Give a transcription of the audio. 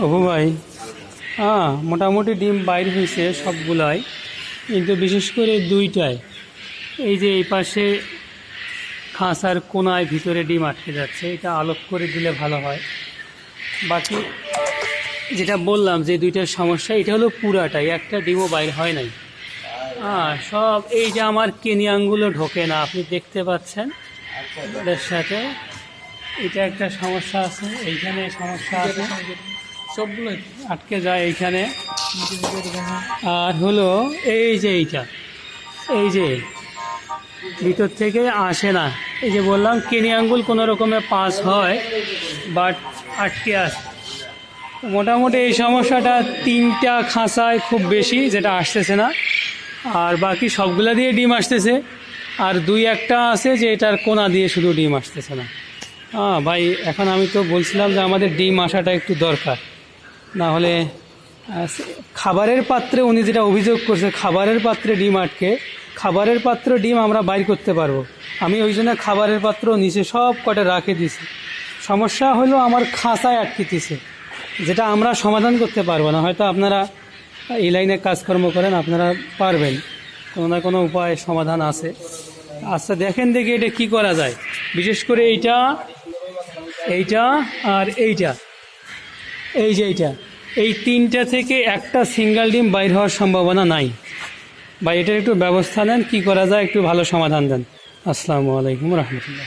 অপু ভাই, হ্যাঁ মোটামুটি ডিম বাইর হয়েছে সবগুলাই, কিন্তু বিশেষ করে দুইটায় এই যে এই পাশে খাঁচার কোনায় ভিতরে ডিম আটকে যাচ্ছে, এটা আলোক করে দিলে ভালো হয়। বাকি যেটা বললাম যে দুইটার সমস্যা, এটা হলো পুরাটাই, একটা ডিমও বাইর হয় নাই। হ্যাঁ সব এই যে আমার কেনিয়ানগুলো ঢোকে না, আপনি দেখতে পাচ্ছেন এর সাথে এটা একটা সমস্যা আছে, এইখানে সমস্যা আছে, সবগুলো আটকে যায় এইখানে। আর হলো এই যে এইটা, এই যে ভিতর থেকে আসে না, এই যে বললাম কেনি আঙ্গুল কোনো রকমে পাস হয় বাট আটকে আসে। মোটামুটি এই সমস্যাটা তিনটা খাঁচায় খুব বেশি, যেটা আসতেছে না, আর বাকি সবগুলা দিয়ে ডিম আসতেছে। আর দুই একটা আছে যে এটার কোনা দিয়ে শুধু ডিম আসতেছে না। হ্যাঁ ভাই, এখন আমি তো বলছিলাম যে আমাদের ডিম আসাটা একটু দরকার, না হলে খাবারের পাত্রে উনি যেটা অভিযোগ করছে, খাবারের পাত্রে ডিম আটকে, খাবারের পাত্র ডিম আমরা বাইর করতে পারবো। আমি ওই জন্য খাবারের পাত্র নিচে সব কটা রাখে দিছি। সমস্যা হলো আমার খাঁচায় আটকেতেছে, যেটা আমরা সমাধান করতে পারবো না। হয়তো আপনারা এই লাইনে কাজকর্ম করেন, আপনারা পারবেন, কোনো না কোনো উপায় সমাধান আছে। আচ্ছা দেখেন দেখি এটা কি করা যায়। বিশেষ করে এইটা, এইটা আর এইটা, এই যে এইটা, এই তিনটা থেকে একটা সিঙ্গেল ডিম বাইর হওয়ার সম্ভাবনা নাই। বা এটার একটু ব্যবস্থা নেন, কি করা যায় একটু ভালো সমাধান দেন। আসসালামু আলাইকুম রহমতুল্লাহ।